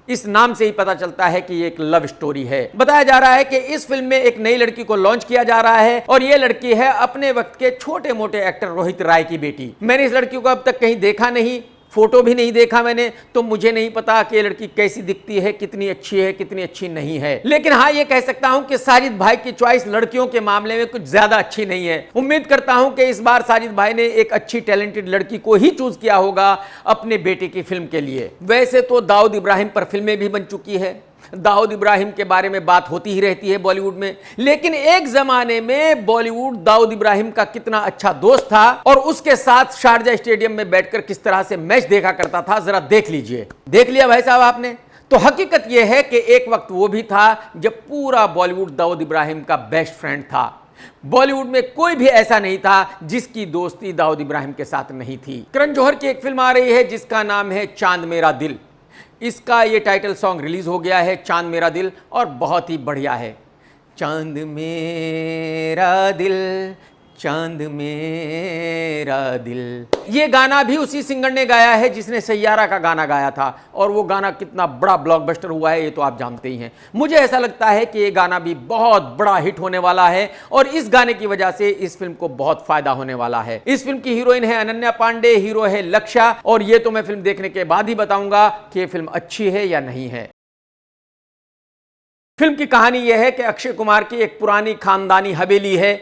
इस नाम से ही पता चलता है कि ये एक लव स्टोरी है। बताया जा रहा है कि इस फिल्म में एक नई लड़की को लॉन्च किया जा रहा है और ये लड़की है अपने वक्त के छोटे मोटे एक्टर रोहित राय की बेटी। मैंने इस लड़की को अब तक कहीं देखा नहीं, फोटो भी नहीं देखा मैंने, तो मुझे नहीं पता कि ये लड़की कैसी दिखती है, कितनी अच्छी नहीं है। लेकिन हाँ, ये कह सकता हूं कि साजिद भाई की चॉइस लड़कियों के मामले में कुछ ज्यादा अच्छी नहीं है। उम्मीद करता हूं कि इस बार साजिद भाई ने एक अच्छी टैलेंटेड लड़की को ही चूज किया होगा अपने बेटे की फिल्म के लिए। वैसे तो दाऊद इब्राहिम पर फिल्में भी बन चुकी है, दाऊद इब्राहिम के बारे में बात होती ही रहती है बॉलीवुड में, लेकिन एक जमाने में बॉलीवुड दाऊद इब्राहिम का कितना अच्छा दोस्त था और उसके साथ शारजा स्टेडियम में बैठकर किस तरह से मैच देखा करता था, जरा देख लीजिए। देख लिया भाई साहब आपने? तो हकीकत यह है कि एक वक्त वो भी था जब पूरा बॉलीवुड दाऊद इब्राहिम का बेस्ट फ्रेंड था। बॉलीवुड में कोई भी ऐसा नहीं था जिसकी दोस्ती दाऊद इब्राहिम के साथ नहीं थी। करण जौहर की एक फिल्म आ रही है जिसका नाम है चांद मेरा दिल। इसका ये टाइटल सॉन्ग रिलीज हो गया है, चांद मेरा दिल, और बहुत ही बढ़िया है। चांद मेरा दिल, चांद मेरा दिल, ये गाना भी उसी सिंगर ने गाया है जिसने सैयारा का गाना गाया था, और वो गाना कितना बड़ा ब्लॉकबस्टर हुआ है ये तो आप जानते ही हैं। मुझे ऐसा लगता है कि ये गाना भी बहुत बड़ा हिट होने वाला है और इस गाने की वजह से इस फिल्म को बहुत फायदा होने वाला है। इस फिल्म की हीरोइन है अनन्या पांडे, हीरो है लक्ष्या, और ये तो मैं फिल्म देखने के बाद ही बताऊंगा कि ये फिल्म अच्छी है या नहीं है। फिल्म की कहानी यह है कि अक्षय कुमार की एक पुरानी खानदानी हवेली है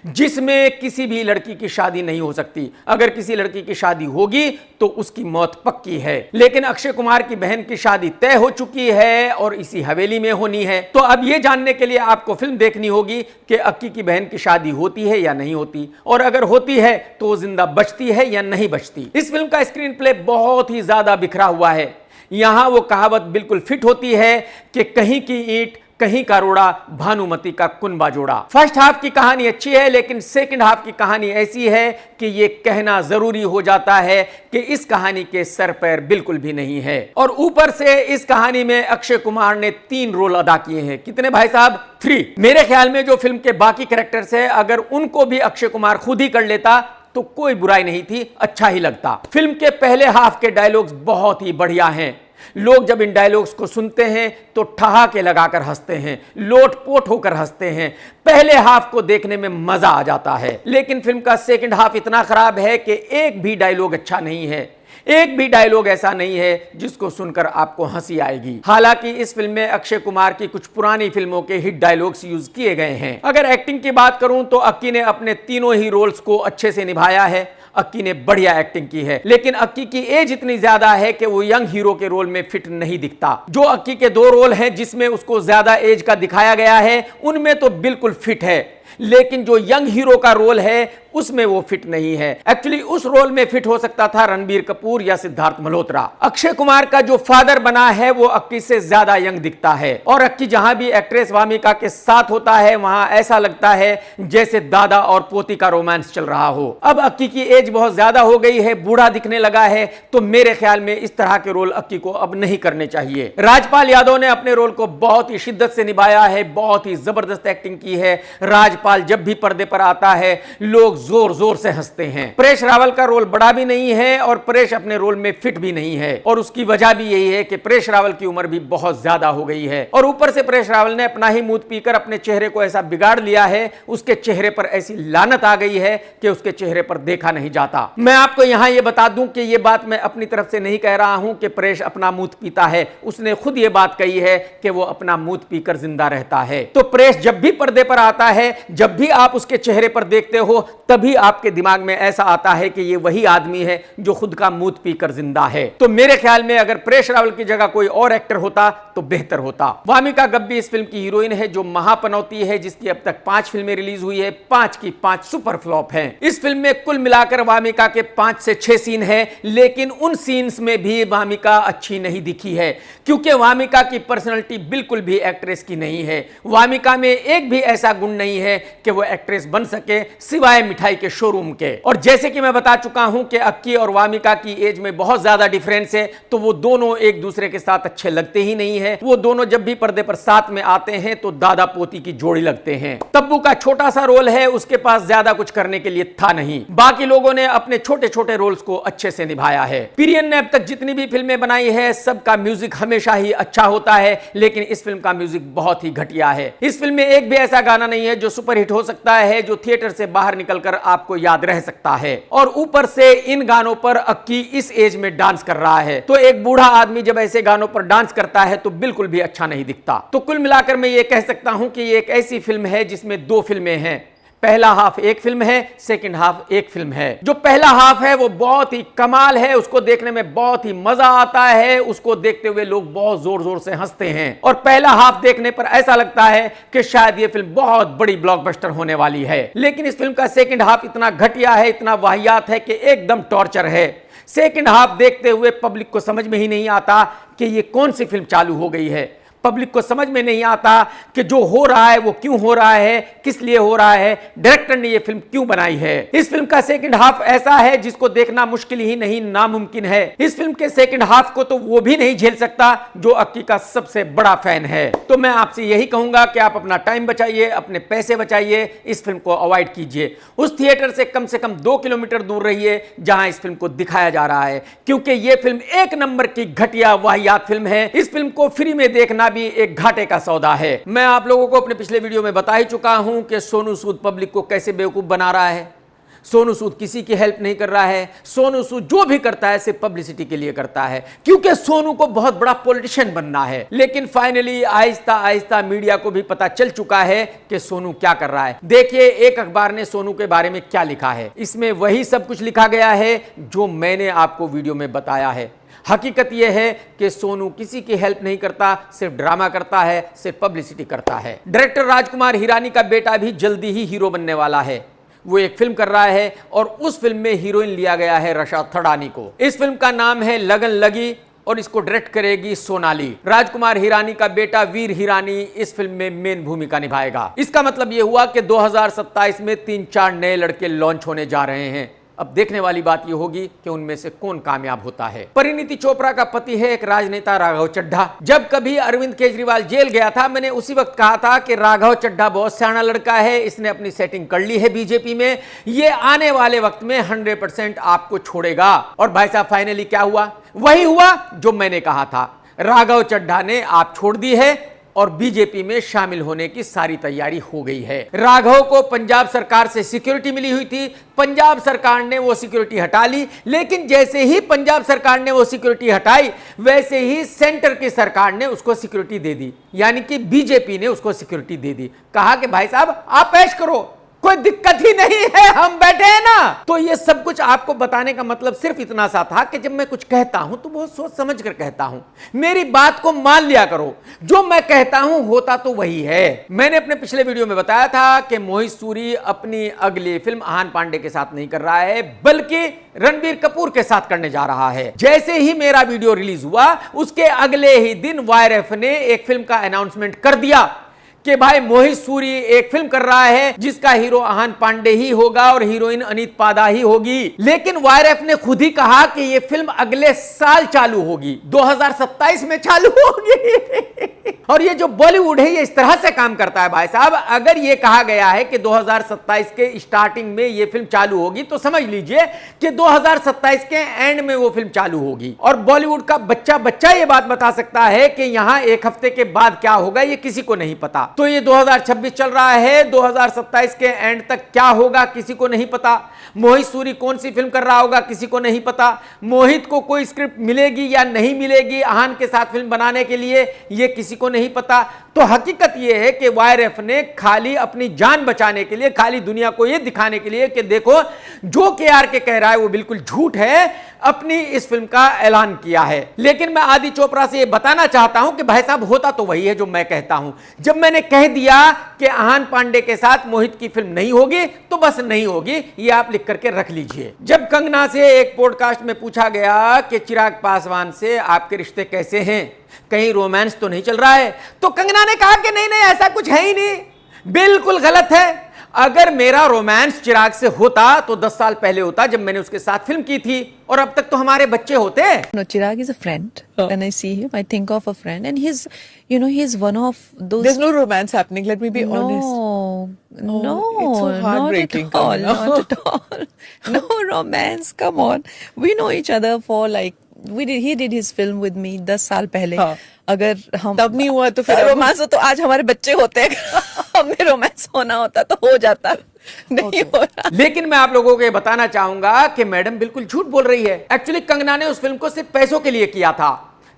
जिसमें किसी भी लड़की की शादी नहीं हो सकती। अगर किसी लड़की की शादी होगी तो उसकी मौत पक्की है। लेकिन अक्षय कुमार की बहन की शादी तय हो चुकी है और इसी हवेली में होनी है। तो अब यह जानने के लिए आपको फिल्म देखनी होगी कि अक्की की बहन की शादी होती है या नहीं होती, और अगर होती है तो वो जिंदा बचती है या नहीं बचती। इस फिल्म का स्क्रीन प्ले बहुत ही ज्यादा बिखरा हुआ है। यहां वो कहावत बिल्कुल फिट होती है कि कहीं की ईंट कहीं का रोड़ा, भानुमति का कुनबा जोड़ा। फर्स्ट हाफ की कहानी अच्छी है, लेकिन सेकंड हाफ की कहानी ऐसी है कि यह कहना जरूरी हो जाता है कि इस कहानी के सर पैर बिल्कुल भी नहीं है। और ऊपर से इस कहानी में अक्षय कुमार ने 3 रोल अदा किए हैं। कितने भाई साहब? 3। मेरे ख्याल में जो फिल्म के बाकी कैरेक्टर्स है, अगर उनको भी अक्षय कुमार खुद ही कर लेता तो कोई बुराई नहीं थी, अच्छा ही लगता। फिल्म के पहले हाफ के डायलॉग्स बहुत ही बढ़िया हैं। लोग जब इन डायलॉग्स को सुनते हैं तो ठहाके लगाकर हंसते हैं, लोटपोट होकर हंसते हैं। पहले हाफ को देखने में मजा आ जाता है। लेकिन फिल्म का सेकंड हाफ इतना खराब है कि एक भी डायलॉग अच्छा नहीं है। एक भी डायलॉग ऐसा नहीं है जिसको सुनकर आपको हंसी आएगी। हालांकि इस फिल्म में अक्षय कुमार की कुछ पुरानी फिल्मों के हिट डायलॉग्स यूज किए गए हैं। अगर एक्टिंग की बात करूं तो अक्की ने अपने तीनों ही रोल्स को अच्छे से निभाया है। अक्की ने बढ़िया एक्टिंग की है, लेकिन अक्की की एज इतनी ज्यादा है कि वो यंग हीरो के रोल में फिट नहीं दिखता। जो अक्की के 2 रोल हैं जिसमें उसको ज्यादा एज का दिखाया गया है, उनमें तो बिल्कुल फिट है, लेकिन जो यंग हीरो का रोल है उसमें वो फिट नहीं है। एक्चुअली उस रोल में फिट हो सकता था रणबीर कपूर या सिद्धार्थ मल्होत्रा। अक्षय कुमार का जो फादर बना है वो अक्की से ज्यादा यंग दिखता है, और अक्की जहां भी एक्ट्रेस वामिका के साथ होता है वहां ऐसा लगता है जैसे दादा और पोती का रोमांस चल रहा हो। अब अक्की की एज बहुत ज्यादा हो गई है, बूढ़ा दिखने लगा है, तो मेरे ख्याल में इस तरह के रोल अक्की को अब नहीं करने चाहिए। राजपाल यादव ने अपने रोल को बहुत ही शिद्दत से निभाया है, बहुत ही जबरदस्त एक्टिंग की है। राजपाल जब भी पर्दे पर आता है लोग जोर जोर से हंसते हैं। परेश रावल का रोल बड़ा भी नहीं है और परेश अपने रोल में फिट भी नहीं है, और उसकी वजह भी यही है कि परेश रावल की उम्र भी बहुत ज्यादा हो गई है, और ऊपर से परेश रावल ने अपना ही मूत पीकर अपने चेहरे को ऐसा बिगाड़ लिया है, उसके चेहरे पर ऐसी लानत आ गई है कि उसके चेहरे पर देखा नहीं जाता। मैं आपको यहां यह बता दूं कि यह बात मैं अपनी तरफ से नहीं कह रहा हूं कि परेश अपना मूत पीता है, उसने खुद यह बात कही है कि वो अपना मूत पीकर जिंदा रहता है। तो परेश जब भी पर्दे पर आता है, जब भी आप उसके चेहरे पर देखते हो, तभी आपके दिमाग में ऐसा आता है कि ये वही आदमी है जो खुद का मूत पीकर जिंदा है। तो मेरे ख्याल में अगर परेश रावल की जगह कोई और एक्टर होता तो बेहतर होता। वामिका गब्बी इस फिल्म की हीरोइन है जो महापनौती है, जिसकी अब तक 5 फिल्में रिलीज हुई है, 5 की 5 सुपर फ्लॉप हैं। इस फिल्म में कुल मिलाकर वामिका के 5 से 6 सीन हैं, लेकिन उन सीन्स में भी वामिका अच्छी नहीं दिखी है, क्योंकि वामिका की पर्सनैलिटी बिल्कुल भी एक्ट्रेस की नहीं है। वामिका में एक भी ऐसा गुण नहीं है कि वो एक्ट्रेस बन सके सिवाय मिठाई के शोरूम के। और जैसे कि मैं बता चुका हूं कि अक्की और वामिका की एज में बहुत ज्यादा डिफरेंस है, तो वो दोनों एक दूसरे के साथ अच्छे लगते ही नहीं है। वो दोनों जब भी पर्दे पर साथ में आते हैं तो दादा पोती की जोड़ी लगते हैं। तब्बू का छोटा सा रोल है, उसके पास ज्यादा कुछ करने के लिए था नहीं। बाकी लोगों ने अपने छोटे छोटे रोल्स को अच्छे से निभाया है। पिरियन ने अब तक जितनी भी फिल्में बनाई है सबका म्यूजिक हमेशा ही अच्छा होता है, लेकिन इस फिल्म का म्यूजिक बहुत ही घटिया है। इस फिल्म में एक भी ऐसा गाना नहीं है जो सुपरहिट हो सकता है, जो थिएटर से बाहर निकलकर आपको याद रह सकता है। और ऊपर से इन गानों पर अक्की इस एज में डांस कर रहा है, तो एक बूढ़ा आदमी जब ऐसे गानों पर डांस करता है तो बिल्कुल भी अच्छा नहीं दिखता। तो कुल मिलाकर मैं ये कह सकता हूं कि ये एक ऐसी फिल्म है जिसमें 2 फिल्में हैं। पहला हाफ एक फिल्म है, सेकंड हाफ एक फिल्म है। जो पहला हाफ है वो बहुत ही कमाल है, उसको देखने में बहुत ही मजा आता है, उसको देखते हुए लोग बहुत जोर जोर से हंसते हैं। और पहला हाफ देखने पर ऐसा लगता है कि शायद ये फिल्म बहुत बड़ी ब्लॉकबस्टर होने वाली है। लेकिन इस फिल्म का सेकंड हाफ इतना घटिया है, इतना वाहियात है कि एकदम टॉर्चर है। सेकंड हाफ देखते हुए पब्लिक को समझ में ही नहीं आता कि ये कौन सी फिल्म चालू हो गई है। पब्लिक को समझ में नहीं आता कि जो हो रहा है वो क्यों हो रहा है, किस लिए हो रहा है, डायरेक्टर ने ये फिल्म क्यों बनाई है। इस फिल्म का सेकंड हाफ ऐसा है जिसको देखना मुश्किल ही नहीं नामुमकिन है। इस फिल्म के सेकंड हाफ को तो वो भी नहीं झेल सकता जो अक्की का सबसे बड़ा फैन है। तो मैं आपसे यही कहूंगा कि आप अपना टाइम बचाइए, अपने पैसे बचाइए, इस फिल्म को अवॉइड कीजिए। उस थिएटर से कम 2 किलोमीटर दूर रहिए जहां इस फिल्म को दिखाया जा रहा है, क्योंकि ये फिल्म एक नंबर की घटिया वाहियात फिल्म है। इस फिल्म को फ्री में देखना भी एक घाटे का सौदा है। मैं आप लोगों को अपने पिछले वीडियो में बता ही चुका हूं कि सोनू सूद पब्लिक को कैसे बेवकूफ बना रहा है। सोनू सूद किसी की हेल्प नहीं कर रहा है। सोनू सूद जो भी करता है सिर्फ पब्लिसिटी के लिए करता है, क्योंकि सोनू को बहुत बड़ा पॉलिटिशियन बनना है। लेकिन फाइनली आहिस्ता आहिस्ता मीडिया को भी पता चल चुका है कि सोनू क्या कर रहा है। देखिए एक अखबार ने सोनू के बारे में क्या लिखा है। इसमें वही सब कुछ लिखा गया है जो मैंने आपको वीडियो में बताया है। हकीकत यह है कि सोनू किसी की हेल्प नहीं करता, सिर्फ ड्रामा करता है, सिर्फ पब्लिसिटी करता है। डायरेक्टर राजकुमार हिरानी का बेटा भी जल्दी ही हीरो बनने वाला है। वो एक फिल्म कर रहा है और उस फिल्म में हीरोइन लिया गया है रशा थड़ानी को। इस फिल्म का नाम है लगन लगी और इसको डायरेक्ट करेगी सोनाली। राजकुमार हिरानी का बेटा वीर हिरानी इस फिल्म में मेन भूमिका निभाएगा। इसका मतलब यह हुआ कि 2027 में 3-4 नए लड़के लॉन्च होने जा रहे हैं। अब देखने वाली बात यह होगी कि उनमें से कौन कामयाब होता है। परिणीति चोपड़ा का पति है एक राजनेता राघव चड्ढा। जब कभी अरविंद केजरीवाल जेल गया था, मैंने उसी वक्त कहा था कि राघव चड्ढा बहुत सियाना लड़का है, इसने अपनी सेटिंग कर ली है बीजेपी में, ये आने वाले वक्त में 100% आपको छोड़ेगा। और भाई साहब फाइनली क्या हुआ? वही हुआ जो मैंने कहा था। राघव चड्ढा ने आप छोड़ दी है और बीजेपी में शामिल होने की सारी तैयारी हो गई है। राघव को पंजाब सरकार से सिक्योरिटी मिली हुई थी, पंजाब सरकार ने वो सिक्योरिटी हटा ली। लेकिन जैसे ही पंजाब सरकार ने वो सिक्योरिटी हटाई, वैसे ही सेंटर की सरकार ने उसको सिक्योरिटी दे दी, यानी कि बीजेपी ने उसको सिक्योरिटी दे दी। कहा कि भाई साहब आप ऐश करो, कोई दिक्कत ही नहीं है, हम बैठे हैं ना। तो ये सब कुछ आपको बताने का मतलब सिर्फ इतना सा था कि जब मैं कुछ कहता हूं तो बहुत सोच समझ कर कहता हूं। मेरी बात को मान लिया करो, जो मैं कहता हूं होता तो वही है। मैंने अपने पिछले वीडियो में बताया था कि मोहित सूरी अपनी अगली फिल्म आहान पांडे के साथ नहीं कर रहा है, बल्कि रणबीर कपूर के साथ करने जा रहा है। जैसे ही मेरा वीडियो रिलीज हुआ, उसके अगले ही दिन वाईएफ ने एक फिल्म का अनाउंसमेंट कर दिया कि भाई मोहित सूरी एक फिल्म कर रहा है जिसका हीरो आहान पांडे ही होगा और हीरोइन अनीत पादा ही होगी। लेकिन वाईएफ ने खुद ही कहा कि यह फिल्म अगले साल चालू होगी, 2027 में चालू होगी। और ये जो बॉलीवुड है ये इस तरह से काम करता है भाई साहब। अगर ये कहा गया है कि 2027 के स्टार्टिंग में ये फिल्म चालू होगी, तो समझ लीजिए कि 2027 के एंड में वो फिल्म चालू होगी। और बॉलीवुड का बच्चा बच्चा ये बात बता सकता है कि यहां एक हफ्ते के बाद क्या होगा ये किसी को नहीं पता। तो ये 2026 चल रहा है, 2027 के एंड तक क्या होगा किसी को नहीं पता। मोहित सूरी कौन सी फिल्म कर रहा होगा किसी को नहीं पता। मोहित को कोई स्क्रिप्ट मिलेगी या नहीं मिलेगी आहान के साथ फिल्म बनाने के लिए, ये किसी को नहीं पता। तो हकीकत यह है कि वाईएफ ने खाली अपनी जान बचाने के लिए, खाली दुनिया को यह दिखाने के लिए कि देखो जो के कह रहा है वो बिल्कुल झूठ है, अपनी इस फिल्म का ऐलान किया है। लेकिन मैं आदि चोपड़ा से यह बताना चाहता हूं कि भाई साहब होता तो वही है जो मैं कहता हूं। जब मैंने कह दिया कि आहान पांडे के साथ मोहित की फिल्म नहीं होगी तो बस नहीं होगी, ये आप लिख करके रख लीजिए। जब कंगना से एक पॉडकास्ट में पूछा गया कि चिराग पासवान से आपके रिश्ते कैसे हैं, कहीं रोमांस तो नहीं चल रहा है, तो कंगना ने कहा कि नहीं नहीं ऐसा कुछ है ही नहीं, बिल्कुल गलत है। अगर मेरा रोमांस चिराग से होता तो 10 साल पहले होता, जब मैंने उसके साथ फिल्म की थी, और अब तक तो हमारे बच्चे होते। No, Chirag is a friend. When I see him, I think of a friend, and he's, you know, he's one of those. There's no romance happening. Let me be honest. No, it's so heartbreaking. not at all. No romance. Come on, we know each other for like he did his film with me 10 साल पहले। अगर हम तब नहीं हुआ तो फिर romance हो तो आज हमारे बच्चे होते हैं। हमें रोमांस होना होता तो हो जाता, नहीं हो रहा। लेकिन मैं आप लोगों को ये बताना चाहूंगा कि मैडम बिल्कुल झूठ बोल रही है। एक्चुअली कंगना ने उस फिल्म को सिर्फ पैसों के लिए किया था।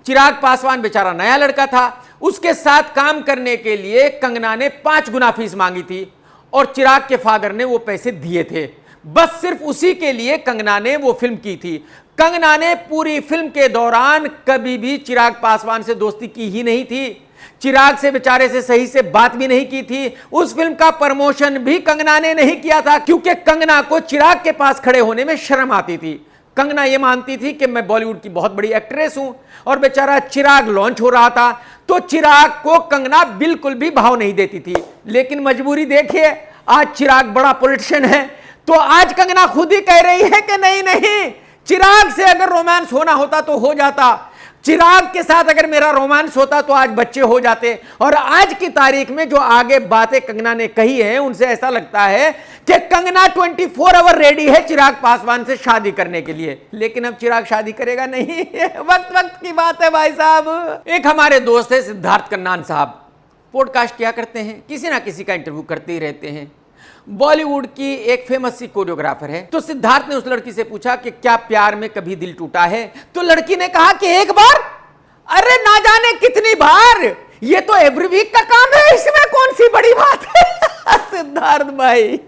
चिराग पासवान बेचारा नया लड़का था, उसके साथ काम करने के लिए कंगना ने 5 गुना फीस मांगी थी और चिराग के फादर ने वो पैसे दिए थे। बस सिर्फ उसी के लिए कंगना ने वो फिल्म की थी। कंगना ने पूरी फिल्म के दौरान कभी भी चिराग पासवान से दोस्ती की ही नहीं थी, चिराग से बेचारे से सही से बात भी नहीं की थी। उस फिल्म का प्रमोशन भी कंगना ने नहीं किया था, क्योंकि कंगना को चिराग के पास खड़े होने में शर्म आती थी। कंगना ये मानती थी कि मैं बॉलीवुड की बहुत बड़ी एक्ट्रेस हूं, और बेचारा चिराग लॉन्च हो रहा था तो चिराग को कंगना बिल्कुल भी भाव नहीं देती थी। लेकिन मजबूरी देखिए, आज चिराग बड़ा पॉलिटिशियन है, तो आज कंगना खुद ही कह रही है कि नहीं नहीं, चिराग से अगर रोमांस होना होता तो हो जाता, चिराग के साथ अगर मेरा रोमांस होता तो आज बच्चे हो जाते। और आज की तारीख में जो आगे बातें कंगना ने कही है, उनसे ऐसा लगता है कि कंगना 24 आवर रेडी है चिराग पासवान से शादी करने के लिए। लेकिन अब चिराग शादी करेगा नहीं, वक्त वक्त की बात है भाई साहब। एक हमारे दोस्त है सिद्धार्थ कन्नान साहब, पॉडकास्ट किया करते हैं, किसी ना किसी का इंटरव्यू करते ही रहते हैं। बॉलीवुड की एक फेमस सी कोरियोग्राफर है। तो सिद्धार्थ ने उस लड़की से पूछा कि क्या प्यार में कभी दिल टूटा है? तो लड़की ने कहा कि एक बार, अरे ना जाने कितनी बार, ये तो एवरी वीक का काम है, इसमें कौन सी बड़ी बात है। सिद्धार्थ भाई,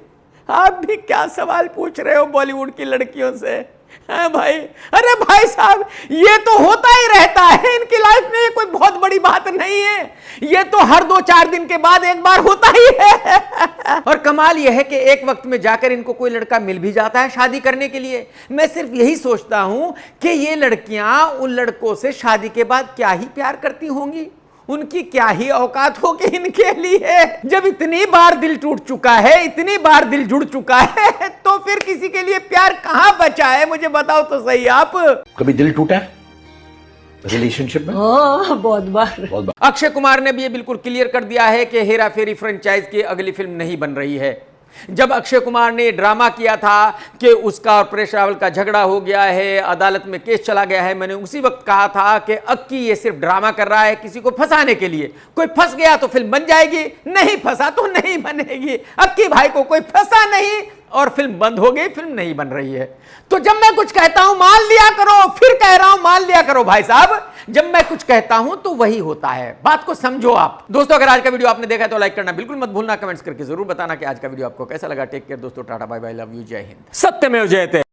आप भी क्या सवाल पूछ रहे हो बॉलीवुड की लड़कियों से? है भाई, अरे भाई साहब, ये तो होता ही रहता है इनकी लाइफ में, ये कोई बहुत बड़ी बात नहीं है, ये तो हर 2-4 दिन के बाद एक बार होता ही है। और कमाल यह है कि एक वक्त में जाकर इनको कोई लड़का मिल भी जाता है शादी करने के लिए। मैं सिर्फ यही सोचता हूं कि ये लड़कियां उन लड़कों से शादी के बाद क्या ही प्यार करती होंगी, उनकी क्या ही औकात होगी इनके लिए। जब इतनी बार दिल टूट चुका है, इतनी बार दिल जुड़ चुका है, तो फिर किसी के लिए प्यार कहां बचा है? मुझे बताओ तो सही आप। कभी दिल टूटा है रिलेशनशिप में? बहुत बार। अक्षय कुमार ने भी ये बिल्कुल क्लियर कर दिया है कि हेरा फेरी फ्रेंचाइज की अगली फिल्म नहीं बन रही है। जब अक्षय कुमार ने ड्रामा किया था कि उसका और परेश रावल का झगड़ा हो गया है, अदालत में केस चला गया है, मैंने उसी वक्त कहा था कि अक्की ये सिर्फ ड्रामा कर रहा है किसी को फंसाने के लिए। कोई फंस गया तो फिल्म बन जाएगी, नहीं फंसा तो नहीं बनेगी। अक्की भाई को कोई फंसा नहीं और फिल्म बंद हो गई, फिल्म नहीं बन रही है। तो जब मैं कुछ कहता हूं मान लिया करो, फिर कह रहा हूं मान लिया करो भाई साहब, जब मैं कुछ कहता हूं तो वही होता है, बात को समझो आप। दोस्तों, अगर आज का वीडियो आपने देखा तो लाइक करना बिल्कुल मत भूलना, कमेंट्स करके जरूर बताना कि आज का वीडियो आपको कैसा लगा। टेक केयर दोस्तों, tata bye bye, love you, Jai Hind, सत्यमेव जयते।